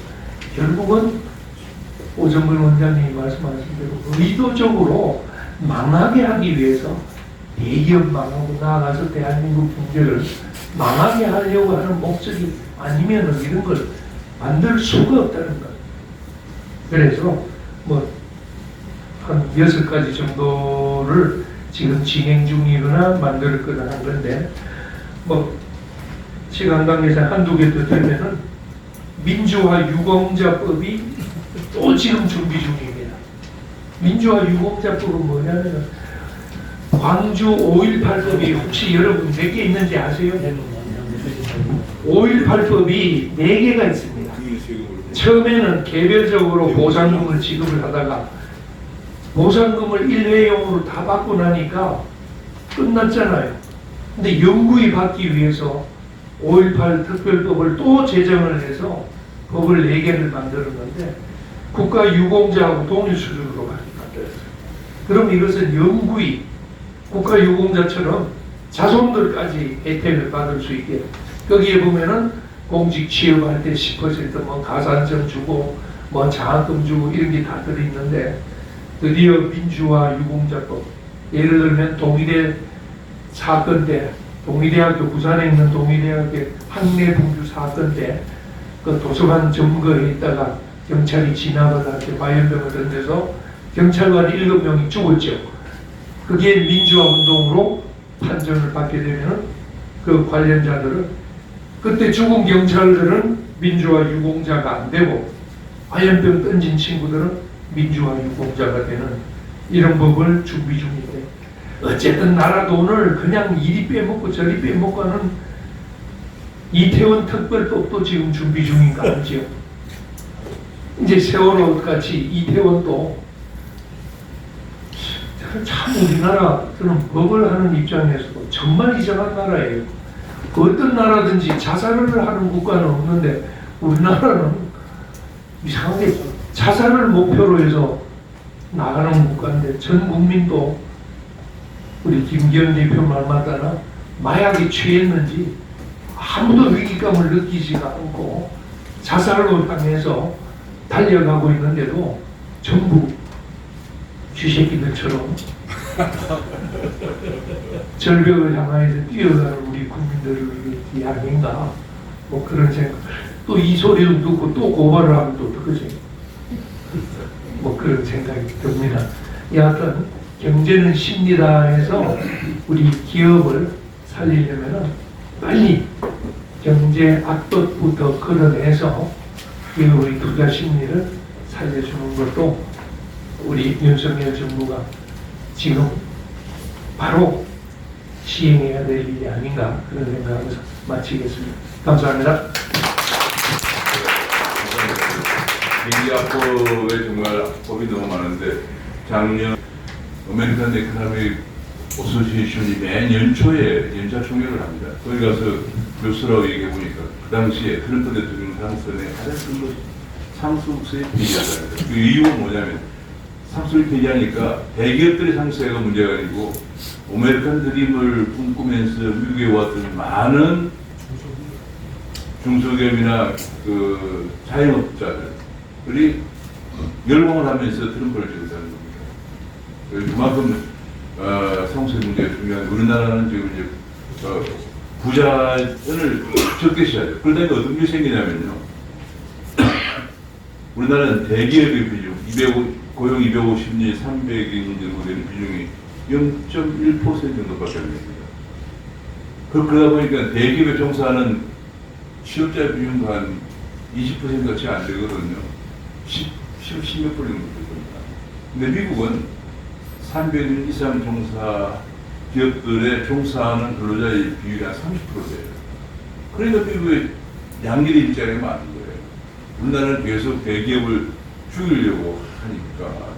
결국은 오정근 원장님이 말씀하신 대로 의도적으로 망하게 하기 위해서 대기업 망하고 나아가서 대한민국 경제를 망하게 하려고 하는 목적이 아니면 이런 걸 만들 수가 없다는 것. 그래서 뭐 한 6가지 정도를 지금 진행 중이거나 만들 거나 한 건데, 뭐 시간 관계상 한두 개 더 되면은 민주화 유공자법이 또 지금 준비 중입니다. 민주화 유공자법은 뭐냐면 광주 5.18법이 혹시 여러분 몇 개 있는지 아세요? 5.18법이 4개가 있습니다. 처음에는 개별적으로 보상금을 지급을 하다가 보상금을 일회용으로 다 받고 나니까 끝났잖아요. 근데 영구히 받기 위해서 5.18 특별법을 또 제정을 해서 법을 4개를 만들었는데 국가 유공자하고 동일 수준으로 만들었어요. 그럼 이것은 영구히 국가 유공자처럼 자손들까지 혜택을 받을 수 있게, 거기에 보면은 공직 취업할 때 10% 가산점 주고 장학금 주고 이런 게 다 들어있는데, 드디어 민주화 유공자법, 예를 들면 동의대 사건 때, 동의대학교, 부산에 있는 동의대학교 학내 분규 사건 때 그 도서관 점거에 있다가 경찰이 진압을 할 때 마연병을 던져서 경찰관 7명이 죽었죠. 그게 민주화 운동으로 판정을 받게 되면 그 관련자들은, 그때 죽은 경찰들은 민주화 유공자가 안 되고 마연병 던진 친구들은 민주화 유공자가 되는 이런 법을 준비 중인데, 어쨌든 나라 돈을 그냥 이리 빼먹고 저리 빼먹고 하는 이태원 특별법도 지금 준비 중인 거 알죠? 이제 세월호 같이 이태원도 참 우리나라 저는 법을 하는 입장에서도 정말 이상한 나라예요. 어떤 나라든지 자살을 하는 국가는 없는데 우리나라는 이상하게 자살을 목표로 해서 나가는 국가인데, 전 국민도 우리 김기현 대표 말 맞다나 마약에 취했는지 아무도 위기감을 느끼지가 않고 자살로 향해서 달려가고 있는데도 전부 쥐새끼들처럼 절벽을 향하여서 뛰어가는 우리 국민들이 아닌가, 뭐 그런 생각. 또 이 소리를 듣고 또 고발을 하면 또 어떡하지? 뭐 그런 생각이 듭니다. 여하튼 경제는 심리다 해서 우리 기업을 살리려면 빨리 경제 악법부터 걸어내서 기업의 투자 심리를 살려주는 것도 우리 윤석열 정부가 지금 바로 시행해야 될 일이 아닌가, 그런 생각하면서 마치겠습니다. 감사합니다. 경제학법에 정말 법이 너무 많은데, 작년 아메리칸 에코노믹 어소시에이션이 매 연초에 연차 총회를 합니다. 거기 가서 뉴스라고 얘기해 보니까 그 당시에 트럼프 대통령 당선에 가장 큰 것이 상속세 폐지하다는 거예요. 그 이유가 뭐냐면, 상속세 폐지하니까 대기업들의 상속세가 문제가 아니고 아메리칸 드림을 꿈꾸면서 미국에 왔던 많은 중소기업이나 그 자영업자들이 열공을 하면서 트럼프를 지급하는 겁니다. 그만큼 상속세 문제가 중요한, 우리나라는 지금 이제 부자를 적게 써야 돼요. 그러다 보니까 어떤 일이 생기냐면요. 우리나라는 대기업의 비중, 고용 250년, 300인 정도 되는 비중이 0.1% 정도밖에 안 됩니다. 그러다 보니까 대기업에 종사하는 취업자 비중도 한 20%가 채 안 되거든요. 10몇 %정도 될 겁니다. 근데 미국은 300인 이상 종사 기업들에 종사하는 근로자의 비율이 한 30%예요. 그러니까 미국의 양질의 일자리가 많은 거예요. 우리나라는 계속 대기업을 죽이려고 하니까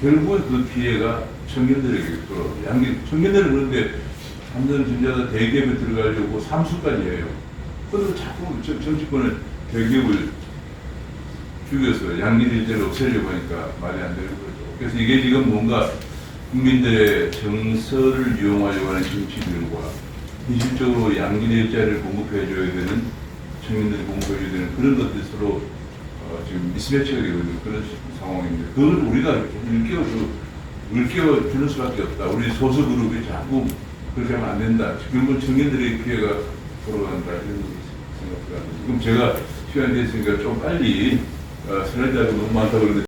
결국은 그 피해가 청년들에게 돌아와요. 청년들은 그런데 삼성전자나 대기업에 들어가려고 삼수까지 해요. 그런데 자꾸 정치권은 대기업을 죽여서 양질의 일자리를 없애려고 하니까 말이 안 되는 거죠. 그래서 이게 지금 뭔가 국민들의 정서를 이용하려고 하는 정치들과 현실적으로 양질의 일자리를 공급해줘야 되는 청년들이 공급해줘야 되는 그런 것들이 서로 지금 미스매치가 되고 있는 그런 상황인데 그걸 우리가 일깨워주는 수밖에 없다. 우리 소수그룹이 자꾸 그렇게 하면 안 된다. 결국은 청년들의 피해가 돌아간다. 이런 생각을 합니다. 지금 제가 시간이 됐으니까 좀 빨리 슬라이드하고 너무 많다고 그러는데